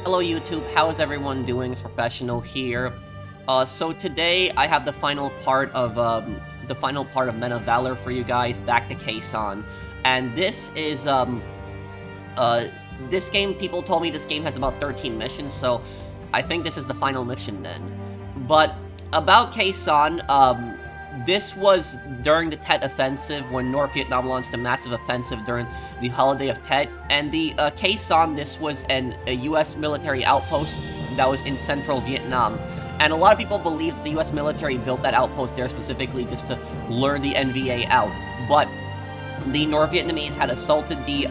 Hello YouTube, how is everyone doing? It's Professional here. So today I have the final part of Men of Valor for you guys, Back to Khe Sanh. And this is this game, people told me this game has about 13 missions, so I think this is the final mission then. But about Khe Sanh, this was during the Tet Offensive when North Vietnam launched a massive offensive during the holiday of Tet. And the Khe Sanh, this was a US military outpost that was in central Vietnam. And a lot of people believe that the US military built that outpost there specifically just to lure the NVA out. But the North Vietnamese had assaulted the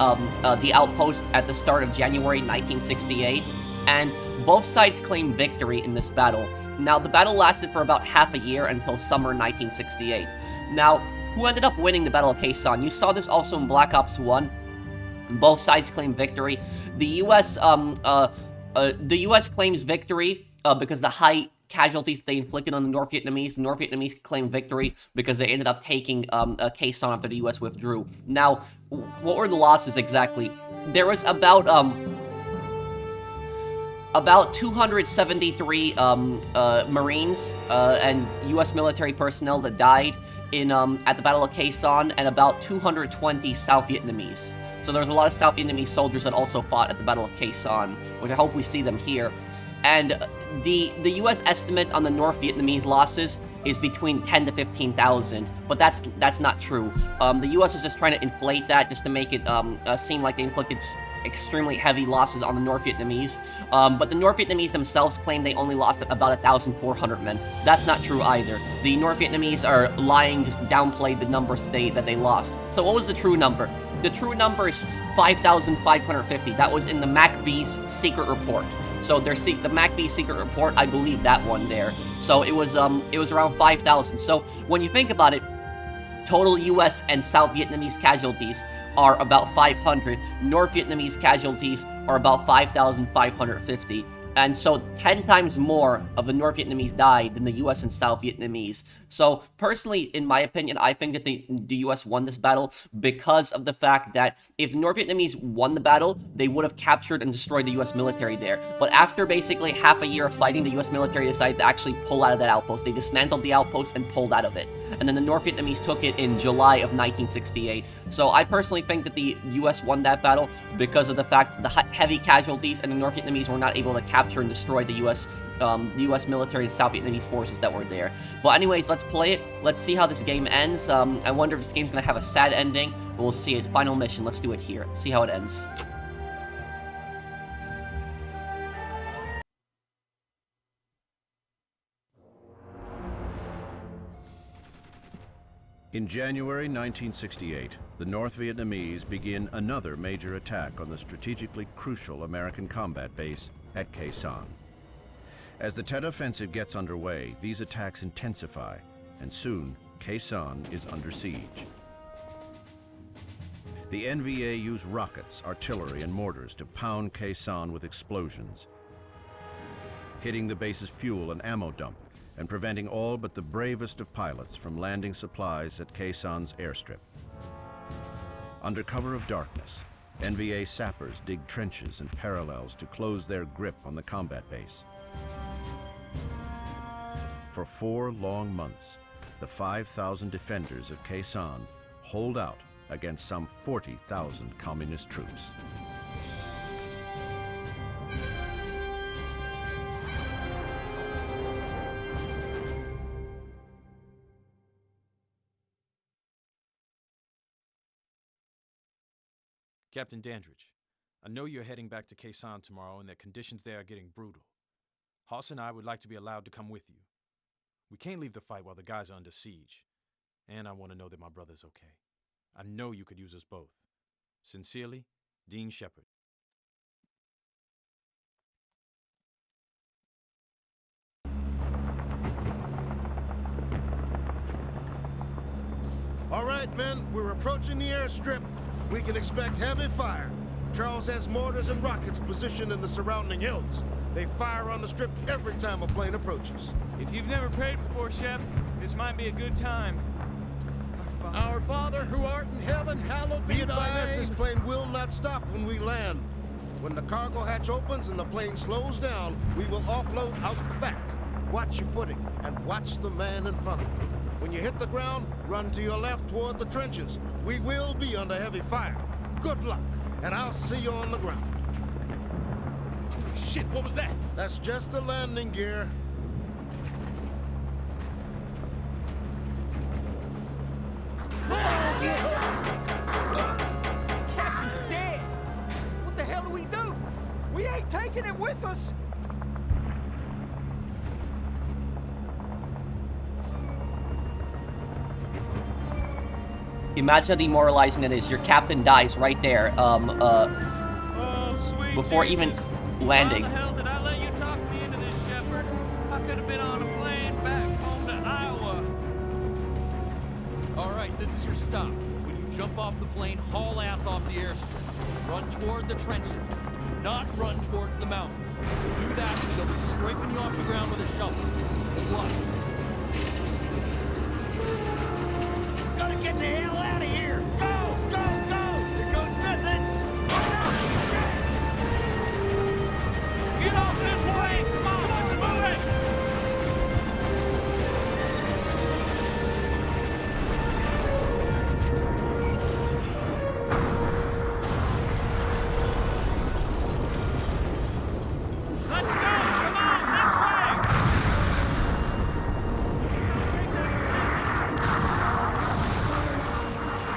outpost at the start of January 1968, and both sides claimed victory in this battle. Now, the battle lasted for about half a year until summer 1968. Now, who ended up winning the Battle of Khe Sanh? You saw this also in Black Ops 1. Both sides claimed victory. The US claims victory because the high casualties they inflicted on the North Vietnamese. The North Vietnamese claimed victory because they ended up taking Khe Sanh after the US withdrew. Now, what were the losses exactly? There was about 273 Marines and US military personnel that died in at the Battle of Khe Sanh, and about 220 South Vietnamese. So there's a lot of South Vietnamese soldiers that also fought at the Battle of Khe Sanh, which I hope we see them here. And the US estimate on the North Vietnamese losses is between 10 to 15,000, but that's not true. The US was just trying to inflate that just to make it seem like they inflicted extremely heavy losses on the North Vietnamese. But the North Vietnamese themselves claim they only lost about 1,400 men. That's not true either. The North Vietnamese are lying, just downplayed the numbers that they lost. So what was the true number? The true number is 5,550. That was in the MACV's secret report. So the MACV secret report, I believe that one there. So it was around 5,000. So when you think about it, total US and South Vietnamese casualties are about 500. North Vietnamese casualties are about 5,550. And so 10 times more of the North Vietnamese died than the US and South Vietnamese. So personally, in my opinion, I think that the US won this battle because of the fact that if the North Vietnamese won the battle, they would have captured and destroyed the US military there. But after basically half a year of fighting, the US military decided to actually pull out of that outpost. They dismantled the outpost and pulled out of it. And then the North Vietnamese took it in July of 1968. So I personally think that the US won that battle because of the fact the heavy casualties and the North Vietnamese were not able to capture and destroy the US military and South Vietnamese forces that were there. But anyways, let's play it. Let's see how this game ends. I wonder if this game's gonna have a sad ending, but we'll see it. Final mission. Let's do it here. See how it ends. In January 1968, the North Vietnamese begin another major attack on the strategically crucial American combat base at Khe Sanh. As the Tet Offensive gets underway, these attacks intensify, and soon Khe Sanh is under siege. The NVA use rockets, artillery, and mortars to pound Khe Sanh with explosions, hitting the base's fuel and ammo dump, and preventing all but the bravest of pilots from landing supplies at Khe Sanh's airstrip. Under cover of darkness, NVA sappers dig trenches and parallels to close their grip on the combat base. For 4 long months, the 5,000 defenders of Khe Sanh hold out against some 40,000 communist troops. Captain Dandridge, I know you're heading back to Khe Sanh tomorrow and that conditions there are getting brutal. Hoss and I would like to be allowed to come with you. We can't leave the fight while the guys are under siege. And I want to know that my brother's okay. I know you could use us both. Sincerely, Dean Shepard. All right, men, we're approaching the airstrip. We can expect heavy fire. Charles has mortars and rockets positioned in the surrounding hills. They fire on the strip every time a plane approaches. If you've never prayed before, Shep, this might be a good time. Our Father who art in heaven, hallowed be Be thy advised, name. this plane will not stop when we land. When the cargo hatch opens and the plane slows down, we will offload out the back. Watch your footing and watch the man in front of you. When you hit the ground, run to your left toward the trenches. We will be under heavy fire. Good luck, and I'll see you on the ground. Holy shit, what was that? That's just the landing gear. Captain's dead! What the hell do we do? We ain't taking him with us! Imagine how demoralizing it is. Your captain dies right there. Oh, sweet Before Jesus. even landing. How the hell did I let you talk me into this, Shepard? I could have been on a plane back home to Iowa. All right, this is your stop. When you jump off the plane, haul ass off the airstrip. Run toward the trenches. Do not run towards the mountains. If you do that, they'll be scraping you off the ground with a shovel. Good luck. Gotta get the hell out of here! Go! Go! Go! Here goes nothing! Get off this way! Come on, let's move it! Let's go! Come on, this way!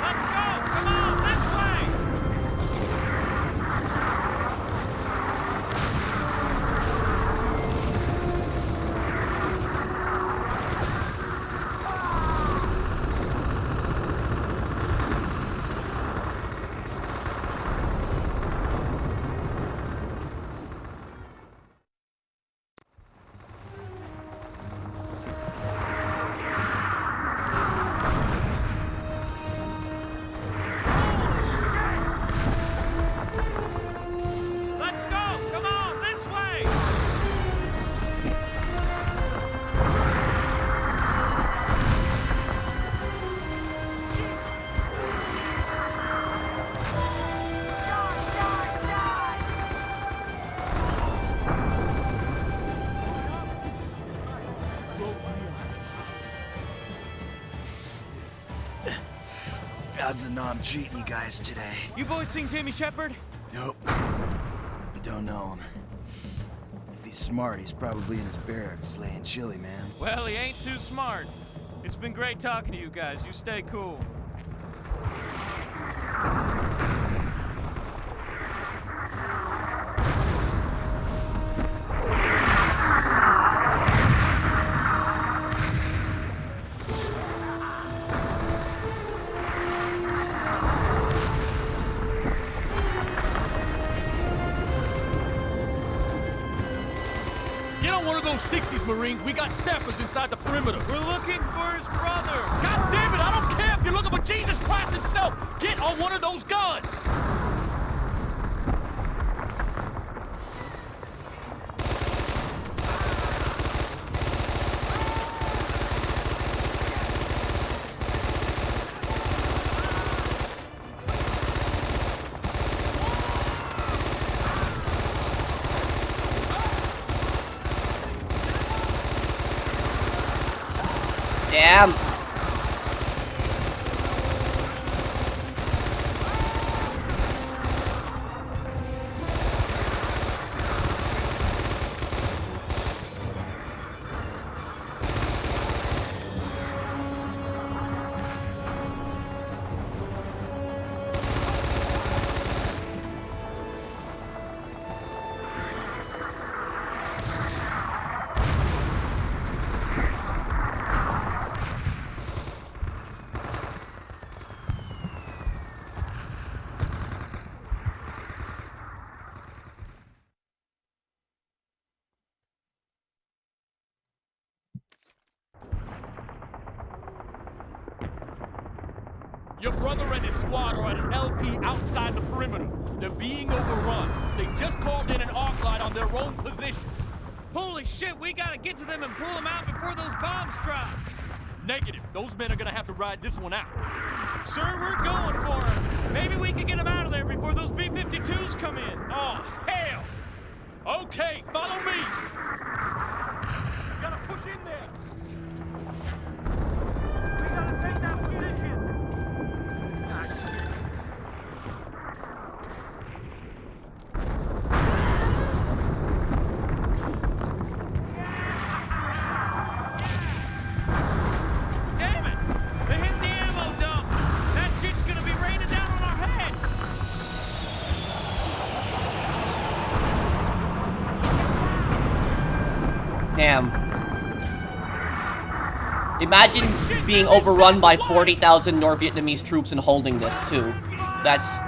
Let's go! Come on, this way! Let's go! Come on, this way! How's the nom treating you guys today? You boys seen Timmy Shepard? Nope. Don't know him. If he's smart, he's probably in his barracks laying chili, man. Well, he ain't too smart. It's been great talking to you guys. You stay cool. Get on one of those 60s, Marines. We got sappers inside the perimeter. We're looking for his brother. God damn it, I don't care if you're looking for Jesus Christ himself. Get on one of those guns. Damn. Your brother and his squad are at an LP outside the perimeter. They're being overrun. They just called in an arc light on their own position. Holy shit, we gotta get to them and pull them out before those bombs drop. Negative. Those men are gonna have to ride this one out. Sir, we're going for him. Maybe we can get him out of there before those B-52s come in. Oh, hell! Okay, follow me! Gotta push in there! We gotta take that position. Ah, shit. Damn it! They hit the ammo dump. That shit's gonna be raining down on our heads. Damn. Imagine being overrun by 40,000 North Vietnamese troops and holding this, too. That's...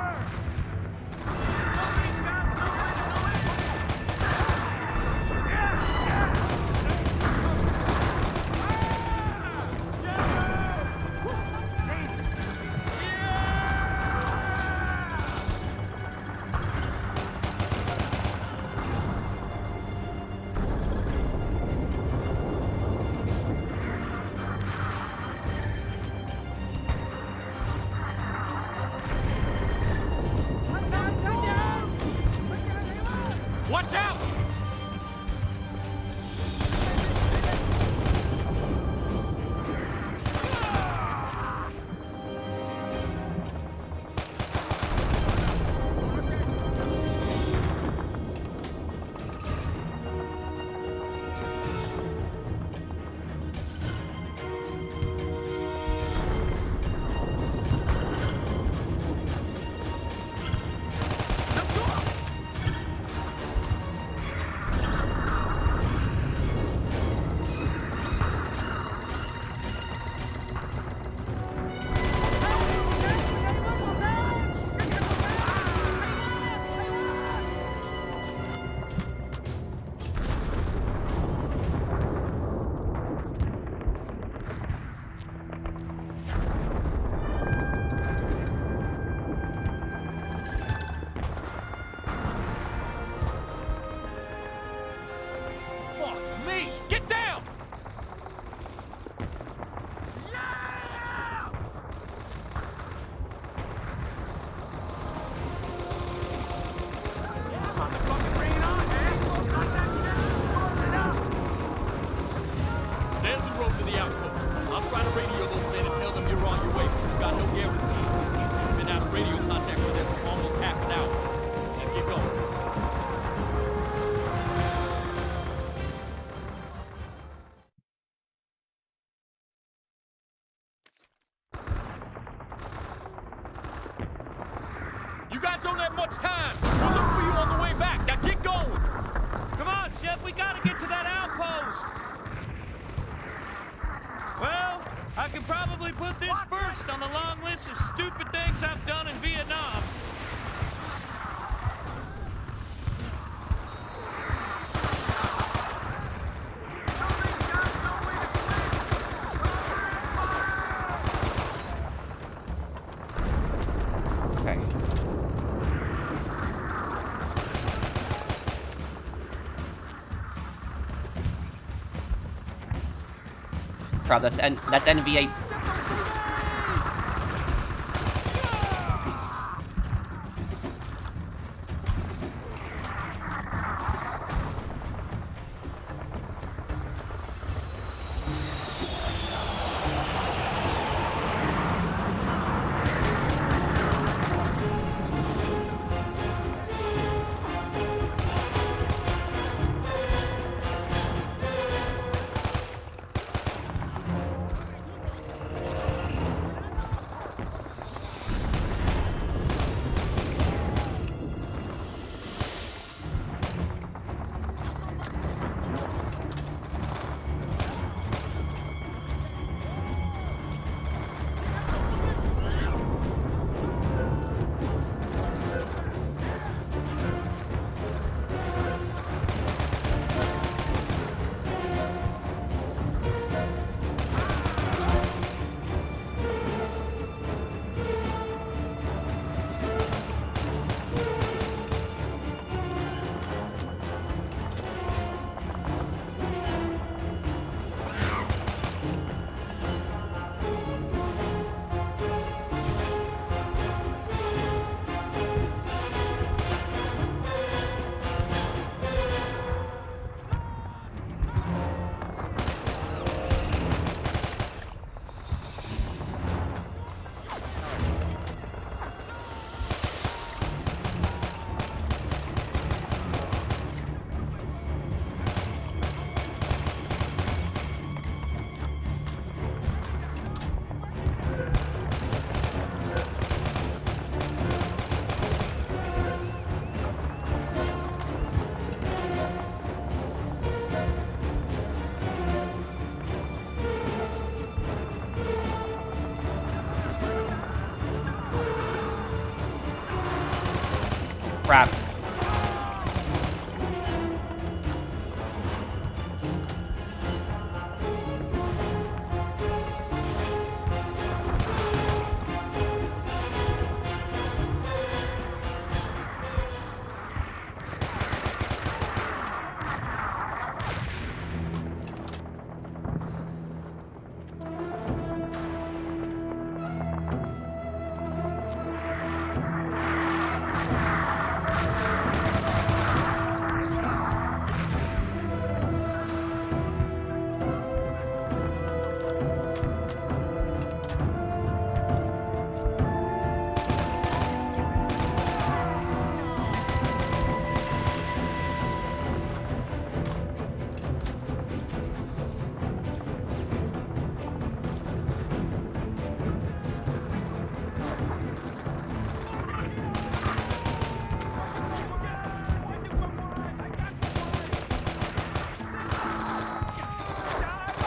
Watch out! Fuck me! Get down! There's the road to the outpost. I'll try to radio those men and tell them you're on your way, but you've got no guarantees. You've been out of radio contact with them for almost half an hour. Now get going. You guys don't have much time. We'll look for you on the way back. Now get going. Come on, Shep, we gotta get to that outpost. Well, I can probably put this first on the long list of stupid things I've done in Vietnam. Okay. Crap, that's NVA.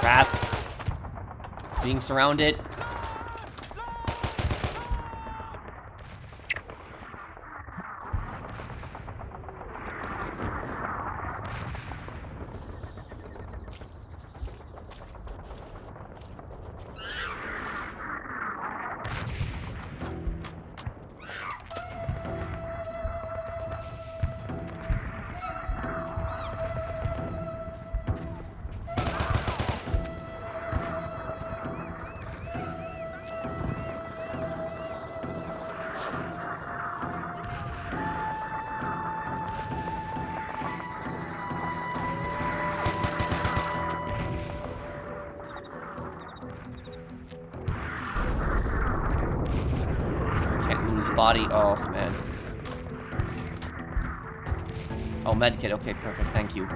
Crap. Being surrounded. Body. Oh, man. Oh, medkit. Okay, perfect. Thank you.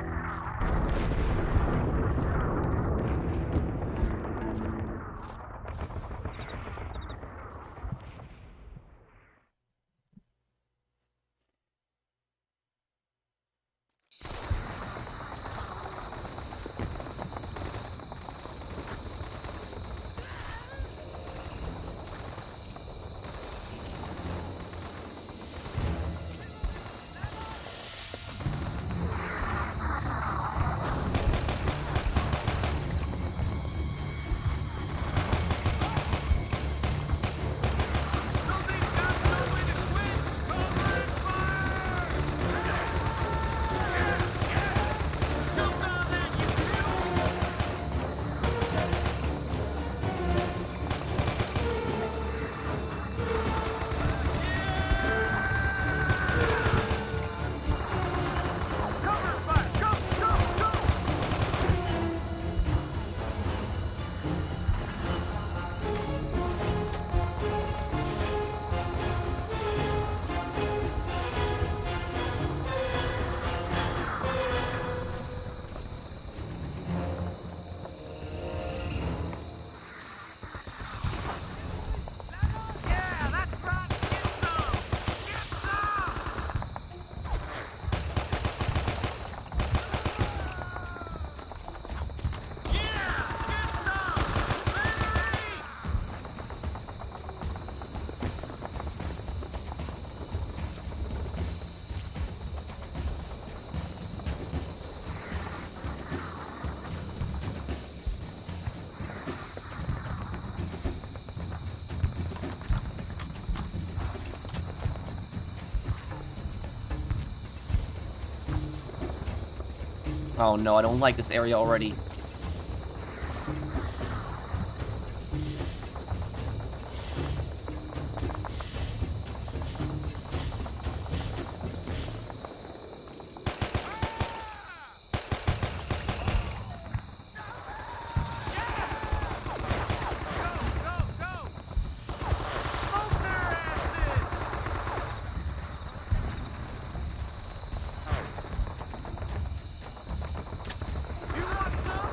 Oh no, I don't like this area already. You want some?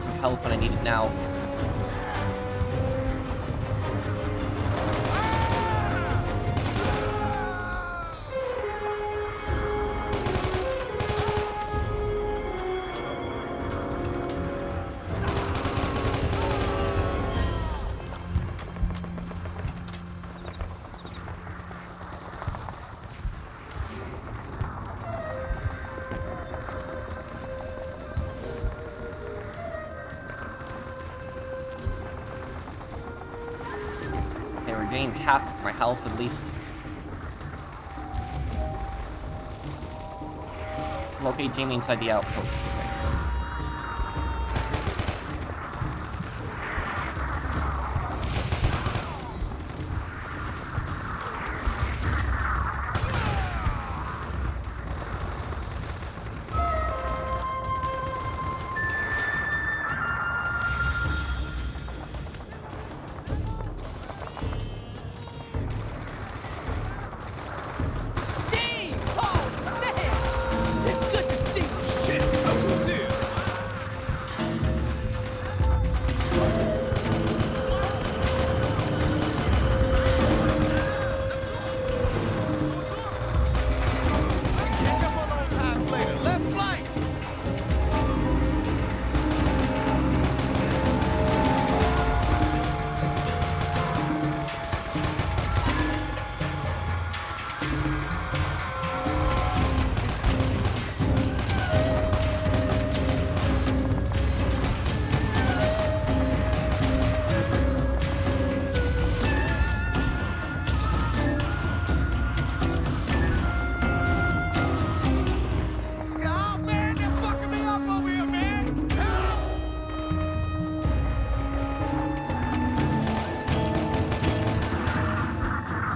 need some help when I need it now. Okay, regained half of my health at least. Locate Jamie inside the outpost. Okay. Dean! Oh, man! It's good to see you. Shit, look who's here. Catch up on old times later. Left flank! Oh, man, they're fucking me up over here, man! Help!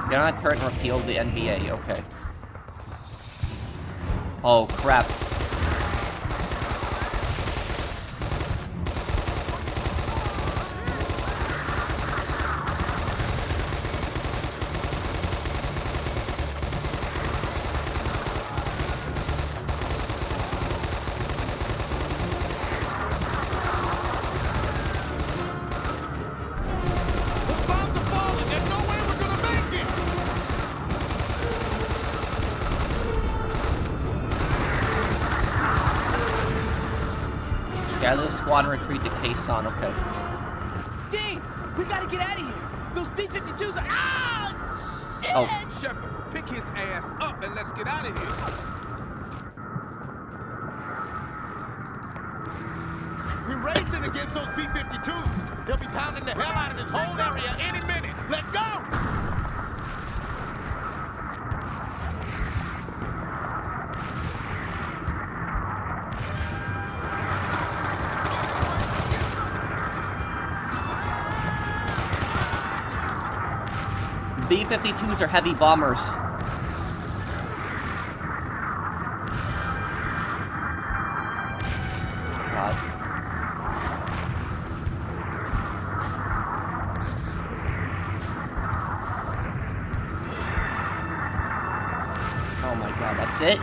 Get on that turret and repeal the NBA. Okay. Oh, crap. Those bombs are falling. There's no way we're gonna make it. Gather the squad and retreat to Khe Sanh. Okay. Dean, we gotta get out of here. Those B-52s are. Ah! Shit! Oh. Shepard, pick his ass up and let's get out of here. We're racing against those B-52s. They'll be pounding the hell out of this whole area any minute. Let's go! B-52s are heavy bombers. God. Oh my god, that's it?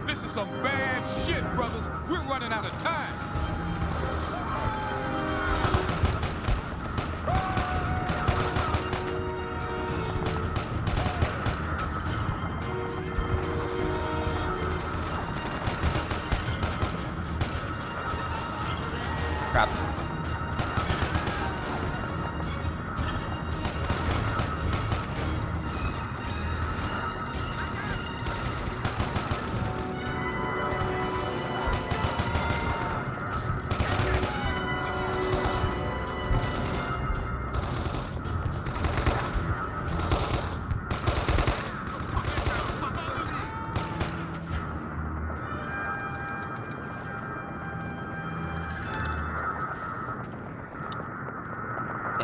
This is some bad shit, brothers. We're running out of time. Crap.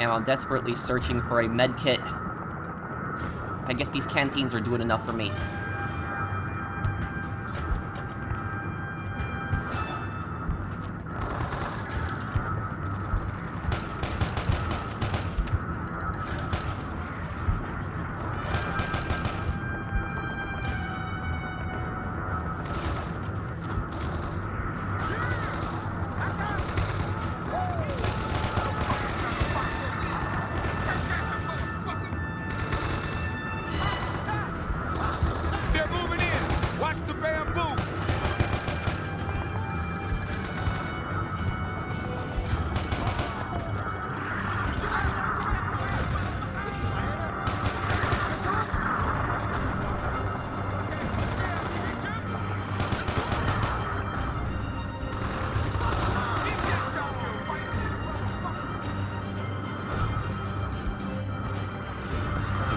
ammo. I'm desperately searching for a med kit. I guess these canteens are doing enough for me. They're moving in. Watch the bamboo.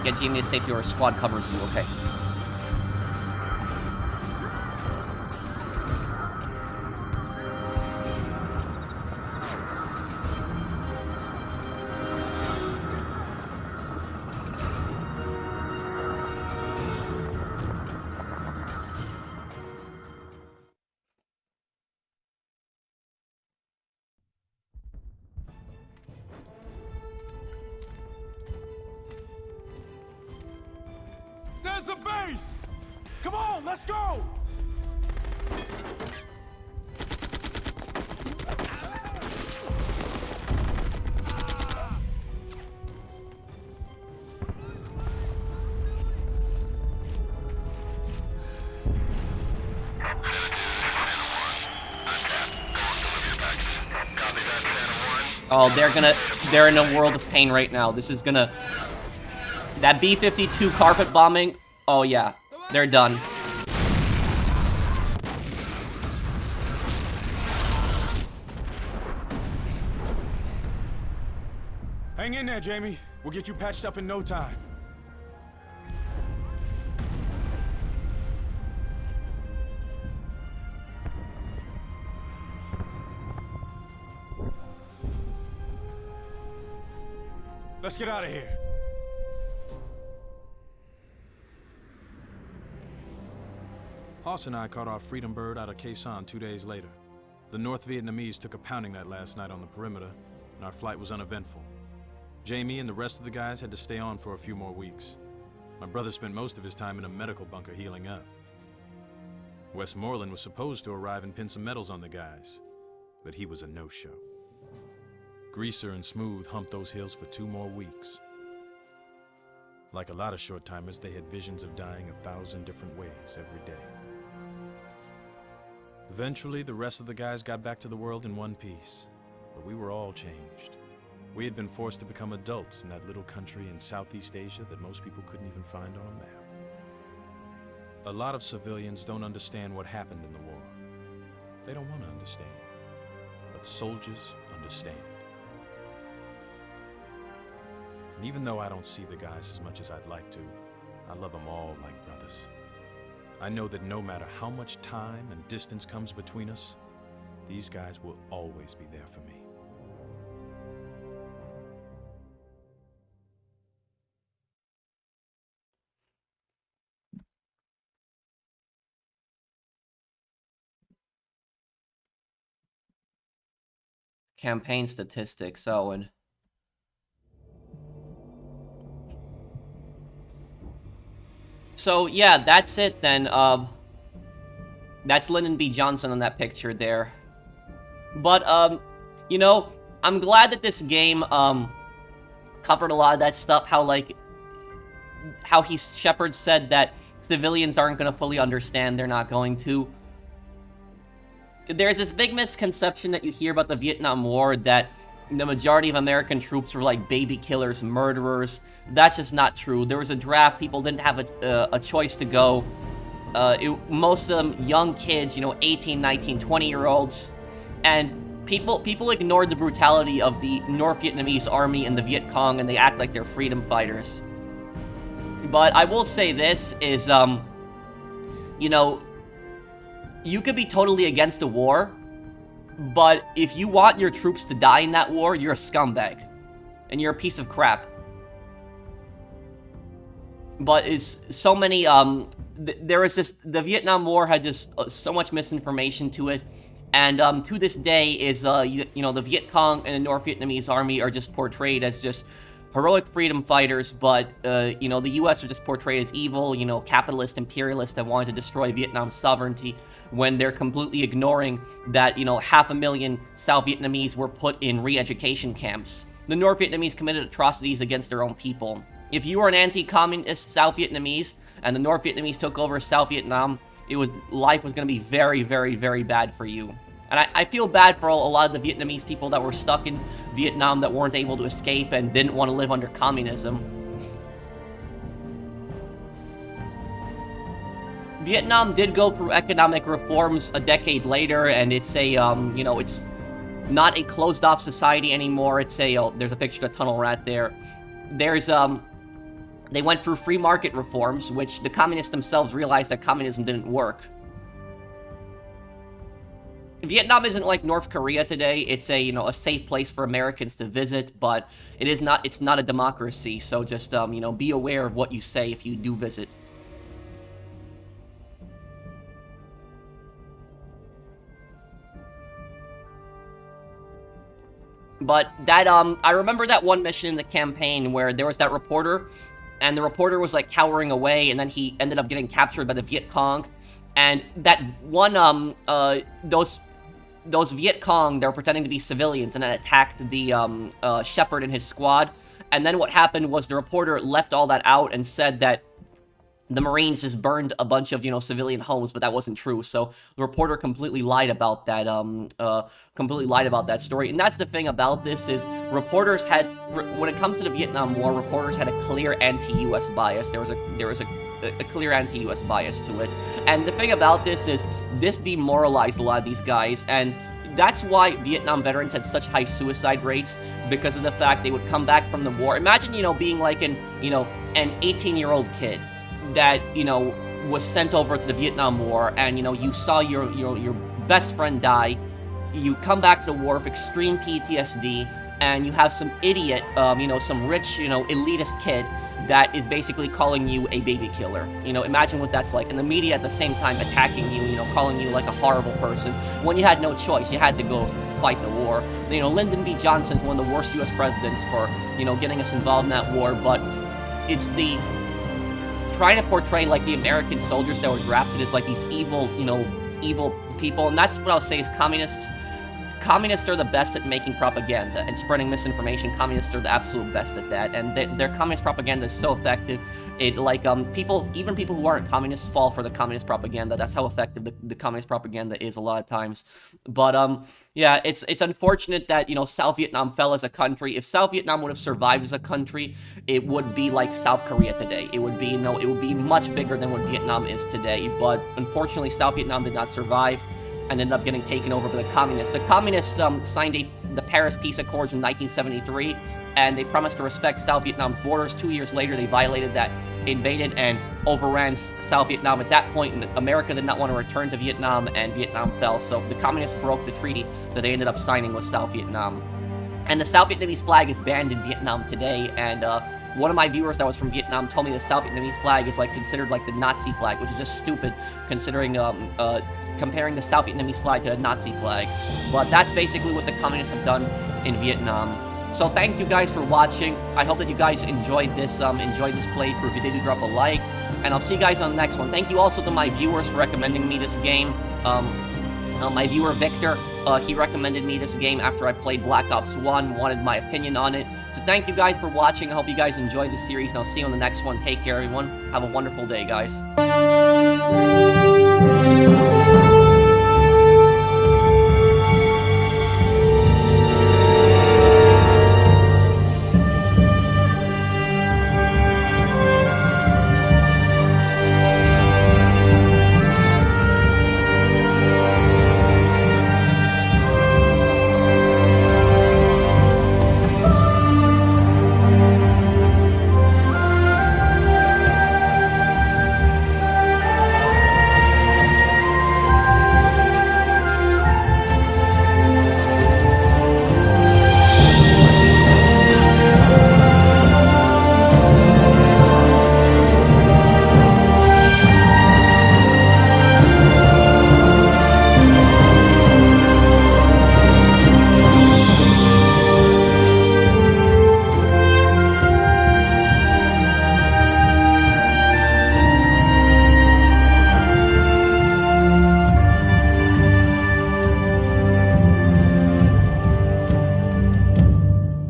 Get Jamie to safety or a squad covers you, okay. There's a base! Come on, let's go! Oh, they're in a world of pain right now. This is gonna... That B-52 carpet bombing, oh yeah, they're done. Hang in there, Jamie. We'll get you patched up in no time. Let's get out of here. Hoss and I caught our Freedom Bird out of Khe Sanh 2 days later. The North Vietnamese took a pounding that last night on the perimeter, and our flight was uneventful. Jamie and the rest of the guys had to stay on for a few more weeks. My brother spent most of his time in a medical bunker healing up. Westmoreland was supposed to arrive and pin some medals on the guys, but he was a no-show. Greaser and Smooth humped those hills for 2 more weeks. Like a lot of short-timers, they had visions of dying 1,000 different ways every day. Eventually, the rest of the guys got back to the world in one piece, but we were all changed. We had been forced to become adults in that little country in Southeast Asia that most people couldn't even find on a map. A lot of civilians don't understand what happened in the war. They don't want to understand, but soldiers understand. And even though I don't see the guys as much as I'd like to, I love them all like brothers. I know that no matter how much time and distance comes between us, these guys will always be there for me. Campaign statistics, Owen. So, yeah, that's it then. That's Lyndon B. Johnson on that picture there. But, you know, I'm glad that this game, covered a lot of that stuff. How Shepard said that civilians aren't going to fully understand. They're not going to. There's this big misconception that you hear about the Vietnam War that the majority of American troops were like baby killers, murderers. That's just not true. There was a draft. People didn't have a choice to go. Most of them young kids, you know, 18, 19, 20-year-olds. And people ignored the brutality of the North Vietnamese army and the Viet Cong, and they act like they're freedom fighters. But I will say this is, you know, you could be totally against a war, but if you want your troops to die in that war, you're a scumbag. and you're a piece of crap. But it's so many, there was this, the Vietnam War had just so much misinformation to it, and to this day is, you know, the Viet Cong and the North Vietnamese army are just portrayed as just heroic freedom fighters, but, you know, the US are just portrayed as evil, you know, capitalist imperialists that wanted to destroy Vietnam's sovereignty, when they're completely ignoring that, you know, 500,000 South Vietnamese were put in re-education camps. The North Vietnamese committed atrocities against their own people. If you were an anti-communist South Vietnamese and the North Vietnamese took over South Vietnam, life was going to be very, very, very bad for you. And I feel bad for a lot of the Vietnamese people that were stuck in Vietnam that weren't able to escape and didn't want to live under communism. Vietnam did go through economic reforms a decade later, and it's a, you know, it's not a closed-off society anymore. It's a, oh, there's a picture of the tunnel rat there. There's, they went through free market reforms, which the communists themselves realized that communism didn't work. Vietnam isn't like North Korea today. It's a, you know, a safe place for Americans to visit, but it's not a democracy, so just, you know, be aware of what you say if you do visit. But that, I remember that one mission in the campaign where there was that reporter, and the reporter was, like, cowering away, and then he ended up getting captured by the Viet Cong. And that one, those Viet Cong, they were pretending to be civilians, and then attacked the, Shepherd and his squad. And then what happened was the reporter left all that out and said that the Marines just burned a bunch of, you know, civilian homes, but that wasn't true. So the reporter completely lied about that, story. And that's the thing about this is reporters had, when it comes to the Vietnam War, reporters had a clear anti-US bias. There was a clear anti-US bias to it. And the thing about this is this demoralized a lot of these guys, and that's why Vietnam veterans had such high suicide rates, because of the fact they would come back from the war. Imagine, you know, being like an 18-year-old kid that, you know, was sent over to the Vietnam War, and, you know, you saw your best friend die. You come back to the war with extreme PTSD, and you have some idiot, you know, some rich, you know, elitist kid that is basically calling you a baby killer. You know, imagine what that's like. And the media at the same time attacking you, you know, calling you like a horrible person, when you had no choice. You had to go fight the war. You know, Lyndon B. Johnson's one of the worst US presidents for, you know, getting us involved in that war, but it's the trying to portray, like, the American soldiers that were drafted as, like, these evil, you know, evil people. And that's what I'll say is communists are the best at making propaganda and spreading misinformation. Communists are the absolute best at that, and their communist propaganda is so effective. It, like, even people who aren't communists fall for the communist propaganda. That's how effective the communist propaganda is a lot of times. But, yeah, it's unfortunate that, you know, South Vietnam fell as a country. If South Vietnam would have survived as a country, it would be like South Korea today. It would be, you know, it would be much bigger than what Vietnam is today. But unfortunately, South Vietnam did not survive and ended up getting taken over by the communists. The communists signed the Paris Peace Accords in 1973, and they promised to respect South Vietnam's borders. 2 years later, they violated that, invaded and overran South Vietnam. At that point, America did not want to return to Vietnam, and Vietnam fell. So the communists broke the treaty that they ended up signing with South Vietnam. And the South Vietnamese flag is banned in Vietnam today, and one of my viewers that was from Vietnam told me the South Vietnamese flag is, like, considered like the Nazi flag, which is just stupid, considering comparing the South Vietnamese flag to the Nazi flag. But that's basically what the communists have done in Vietnam. So thank you guys for watching. I hope that you guys enjoyed this playthrough. If you did, drop a like, and I'll see you guys on the next one. Thank you also to my viewers for recommending me this game. My viewer Victor, he recommended me this game after I played Black Ops 1, wanted my opinion on it. So thank you guys for watching. I hope you guys enjoyed the series, and I'll see you on the next one. Take care, everyone. Have a wonderful day, guys.